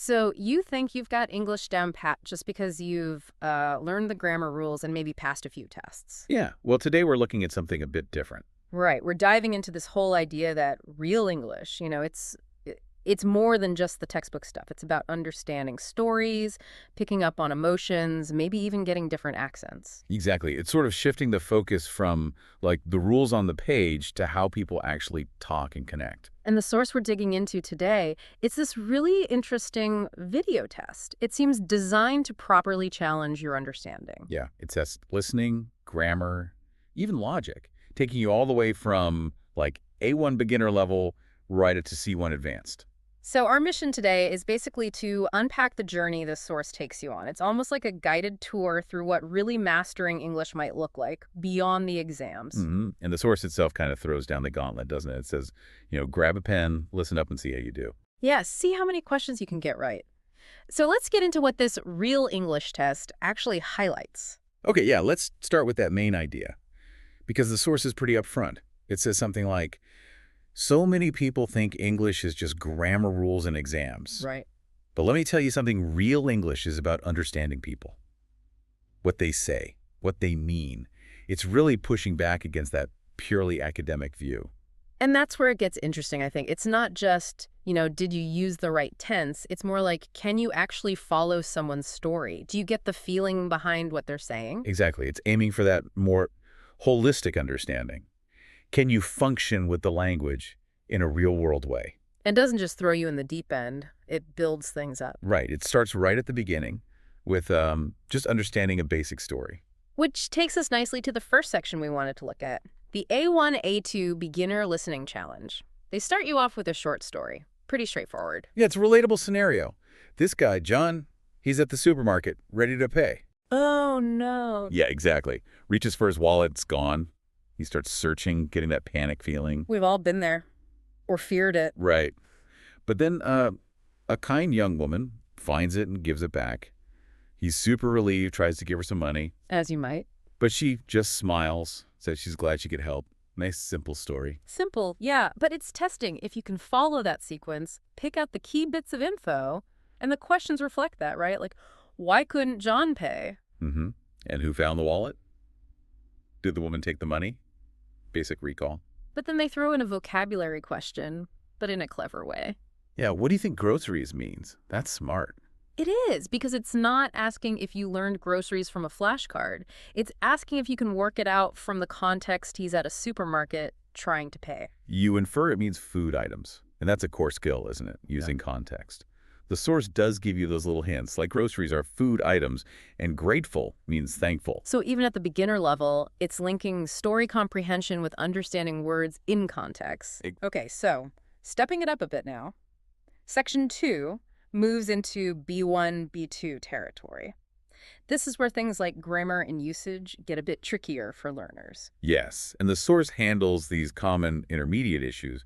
So you think you've got English down pat just because you've learned the grammar rules and maybe passed a few tests. Yeah, well, today we're looking at something a bit different. Right. We're diving into this whole idea that real English, it's more than just the textbook stuff. It's about understanding stories, picking up on emotions, maybe even getting different accents. Exactly. It's sort of shifting the focus from, like, the rules on the page to how people actually talk and connect. And the source we're digging into today, it's this really interesting video test. It seems designed to properly challenge your understanding. Yeah, it tests listening, grammar, even logic, taking you all the way from, like, A1 beginner level right up to C1 advanced. So our mission today is basically to unpack the journey this source takes you on. It's almost like a guided tour through what really mastering English might look like beyond the exams. And the source itself kind of throws down the gauntlet, doesn't it? It says, grab a pen, listen up, and see how you do. Yeah, see how many questions you can get right. So let's get into what this real English test actually highlights. Okay, yeah, let's start with that main idea, because the source is pretty upfront. It says something like, so many people think English is just grammar rules and exams. Right. But let me tell you something, real English is about understanding people, what they say, what they mean. It's really pushing back against that purely academic view. And that's where it gets interesting, I think. It's not just, did you use the right tense? It's more like, can you actually follow someone's story? Do you get the feeling behind what they're saying? Exactly. It's aiming for that more holistic understanding. Can you function with the language in a real-world way? It doesn't just throw you in the deep end. It builds things up. Right. It starts right at the beginning with just understanding a basic story. Which takes us nicely to the first section we wanted to look at, the A1, A2 Beginner Listening Challenge. They start you off with a short story. Pretty straightforward. Yeah, it's a relatable scenario. This guy, John, he's at the supermarket, ready to pay. Oh, no. Yeah, exactly. Reaches for his wallet, it's gone. He starts searching, getting that panic feeling. We've all been there. Or feared it. Right. But then a kind young woman finds it and gives it back. He's super relieved, tries to give her some money. As you might. But she just smiles, says she's glad she could help. Nice, simple story. Simple, yeah. But it's testing. If you can follow that sequence, pick out the key bits of info, and the questions reflect that, right? Like, why couldn't John pay? And who found the wallet? Did the woman take the money? Basic recall. But then they throw in a vocabulary question, but in a clever way. Yeah, what do you think groceries means? That's smart. It is, because it's not asking if you learned groceries from a flashcard. It's asking if you can work it out from the context he's at a supermarket trying to pay. You infer it means food items, and that's a core skill, isn't it? Using context. The source does give you those little hints, like groceries are food items, and grateful means thankful. So even at the beginner level, it's linking story comprehension with understanding words in context. Okay, so stepping it up a bit now. Section 2 moves into B1, B2 territory. This is where things like grammar and usage get a bit trickier for learners. Yes, and the source handles these common intermediate issues,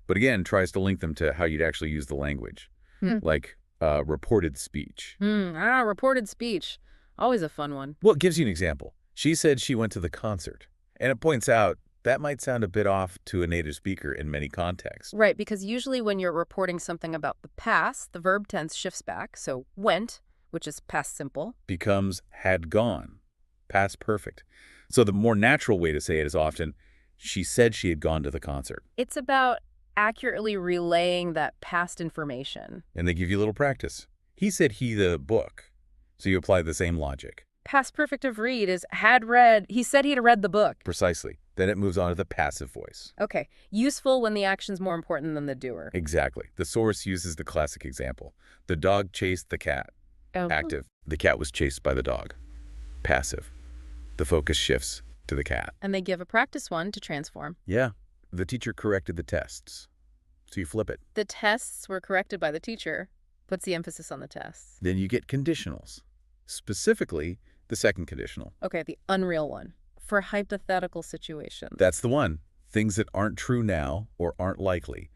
but again, tries to link them to how you'd actually use the language. Like reported speech. Reported speech. Always a fun one. Well, it gives you an example. She said she went to the concert, and it points out that might sound a bit off to a native speaker in many contexts. Right, because usually when you're reporting something about the past, the verb tense shifts back. So went, which is past simple, becomes had gone, past perfect. So the more natural way to say it is often, she said she had gone to the concert. It's about accurately relaying that past information. And they give you a little practice. He said he the book. So you apply the same logic. Past perfect of read is had read. He said he'd read the book. Precisely. Then it moves on to the passive voice. Okay. Useful when the action's more important than the doer. Exactly. The source uses the classic example. The dog chased the cat. Active. The cat was chased by the dog. Passive. The focus shifts to the cat. And they give a practice one to transform. Yeah. The teacher corrected the tests. So you flip it. The tests were corrected by the teacher. Puts the emphasis on the tests. Then you get conditionals. Specifically, the second conditional. Okay, the unreal one. For hypothetical situations. That's the one. Things that aren't true now or aren't likely.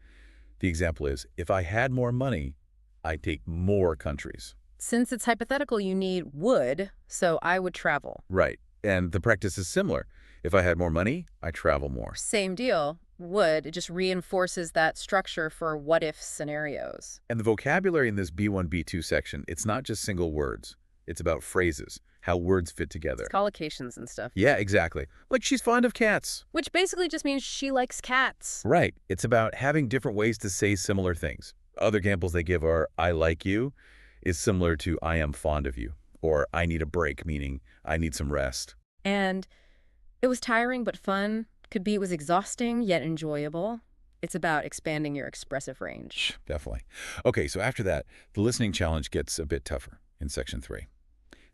The example is, if I had more money, I'd take more countries. Since it's hypothetical, you need would, so I would travel. Right. And the practice is similar. If I had more money, I travel more. Same deal. would. It just reinforces that structure for what-if scenarios. And the vocabulary in this B1, B2 section, it's not just single words. It's about phrases, how words fit It's together. collocations and stuff. Yeah, exactly. Like she's fond of cats. Which basically just means she likes cats. Right. It's about having different ways to say similar things. Other examples they give are, I like you is similar to I am fond of you. Or I need a break, meaning I need some rest. And it was tiring but fun. Could be it was exhausting yet enjoyable. It's about expanding your expressive range. Definitely. Okay, so after that, the listening challenge gets a bit tougher in section 3.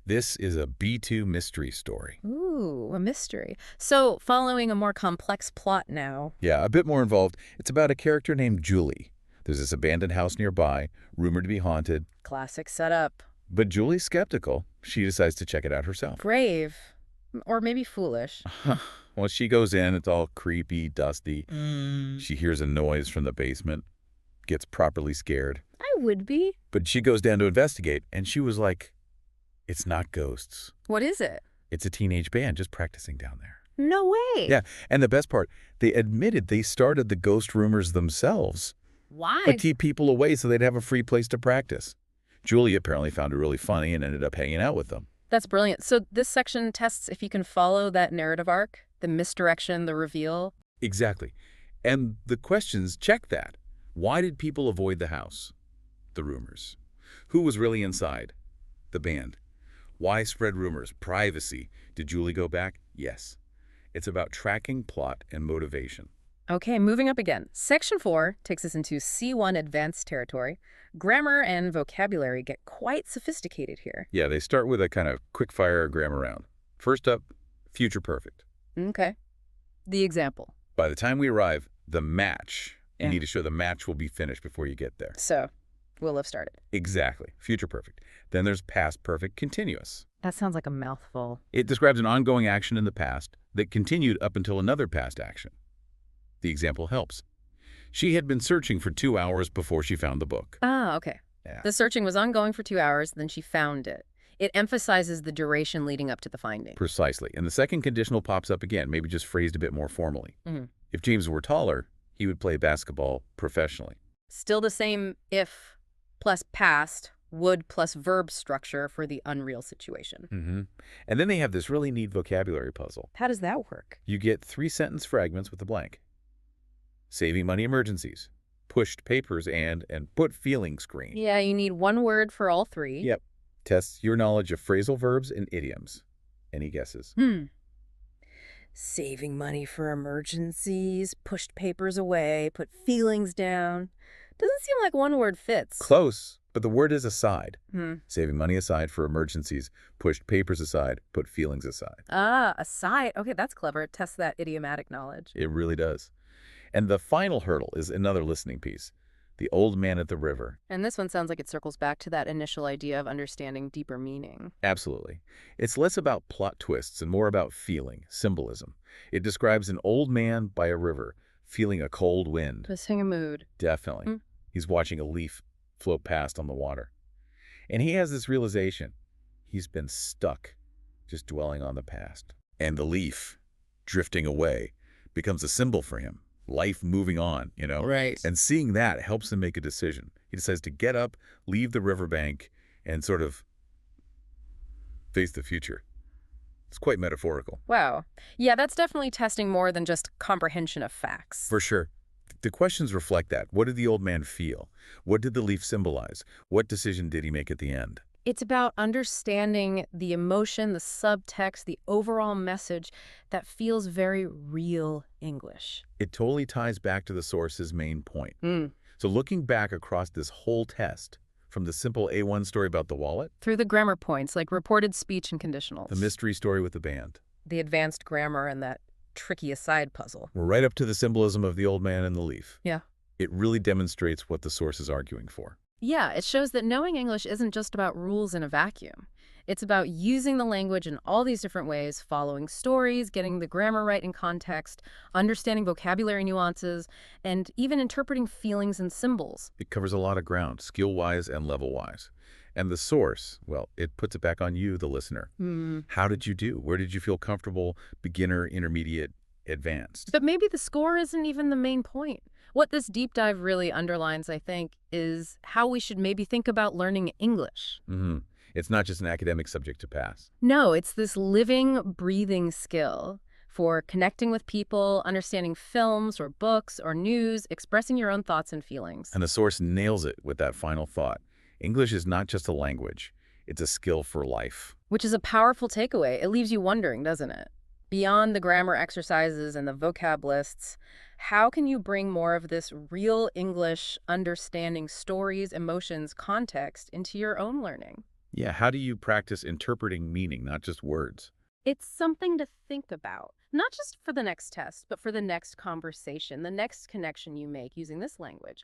This is a B2 mystery story. Ooh, a mystery. So, following a more complex plot now. Yeah, a bit more involved. It's about a character named Julie. There's this abandoned house nearby, rumored to be haunted. Classic setup. But Julie's skeptical. She decides to check it out herself. Brave. Or maybe foolish. Well, she goes in, it's all creepy, dusty. She hears a noise from the basement, gets properly scared. I would be. But she goes down to investigate, and she was like, it's not ghosts. What is it? It's a teenage band just practicing down there. No way. Yeah, and the best part, they admitted they started the ghost rumors themselves. Why? To keep people away so they'd have a free place to practice. Julie apparently found it really funny and ended up hanging out with them. That's brilliant. So this section tests if you can follow that narrative arc, the misdirection, the reveal. Exactly. And the questions check that. Why did people avoid the house? The rumors. Who was really inside? The band. Why spread rumors? Privacy. Did Julie go back? Yes. It's about tracking plot and motivation. Okay, moving up again. Section 4 takes us into C1 advanced territory. Grammar and vocabulary get quite sophisticated here. Yeah, they start with a kind of quick-fire grammar round. First up, future perfect. Okay. The example. By the time we arrive, the match. You Yeah. need to show the match will be finished before you get there. So, will have started. Exactly. Future perfect. Then there's past perfect continuous. That sounds like a mouthful. It describes an ongoing action in the past that continued up until another past action. The example helps. She had been searching for 2 hours before she found the book. Ah, okay. Yeah. The searching was ongoing for 2 hours, then she found it. It emphasizes the duration leading up to the finding. Precisely. And the second conditional pops up again, maybe just phrased a bit more formally. Mhm. If James were taller, he would play basketball professionally. Still the same if plus past, would plus verb structure for the unreal situation. And then they have this really neat vocabulary puzzle. How does that work? You get 3-sentence fragments with a blank. Saving money emergencies, pushed papers, and put feeling screen. Yeah, you need one word for all three. Yep. Tests your knowledge of phrasal verbs and idioms. Any guesses? Saving money for emergencies, pushed papers away, put feelings down. Doesn't seem like one word fits. Close, but the word is aside. Hmm. Saving money aside for emergencies, pushed papers aside, put feelings aside. Ah, aside. Okay, that's clever. It tests that idiomatic knowledge. It really does. And the final hurdle is another listening piece. The old man at the river. And this one sounds like it circles back to that initial idea of understanding deeper meaning. Absolutely. It's less about plot twists and more about feeling, symbolism. It describes an old man by a river, feeling a cold wind. Missing a mood. Definitely. He's watching a leaf float past on the water. And he has this realization. He's been stuck, just dwelling on the past. And the leaf, drifting away, becomes a symbol for him. Life moving on, you know? Right. And seeing that helps him make a decision. He decides to get up, leave the riverbank, and sort of face the future. It's quite metaphorical. Wow. Yeah, that's definitely testing more than just comprehension of facts. For sure. The questions reflect that. What did the old man feel? What did the leaf symbolize? What decision did he make at the end? It's about understanding the emotion, the subtext, the overall message that feels very real English. It totally ties back to the source's main point. So looking back across this whole test, from the simple A1 story about the wallet, Through the grammar points, like reported speech and conditionals. the mystery story with the band, The advanced grammar and that tricky aside puzzle. we're right up to the symbolism of the old man and the leaf. Yeah. It really demonstrates what the source is arguing for. Yeah, it shows that knowing English isn't just about rules in a vacuum. It's about using the language in all these different ways, following stories, getting the grammar right in context, understanding vocabulary nuances, and even interpreting feelings and symbols. It covers a lot of ground, skill-wise and level-wise. And the source, well, it puts it back on you, the listener. How did you do? Where did you feel comfortable? Beginner, intermediate, advanced. But maybe the score isn't even the main point. What this deep dive really underlines, I think, is how we should maybe think about learning English. Hmm. It's not just an academic subject to pass. No, it's this living, breathing skill for connecting with people, understanding films or books or news, expressing your own thoughts and feelings. And the source nails it with that final thought. English is not just a language. It's a skill for life. Which is a powerful takeaway. It leaves you wondering, doesn't it? Beyond the grammar exercises and the vocab lists, how can you bring more of this real English understanding stories, emotions, context into your own learning? Yeah, how do you practice interpreting meaning, not just words? It's something to think about, not just for the next test, but for the next conversation, the next connection you make using this language.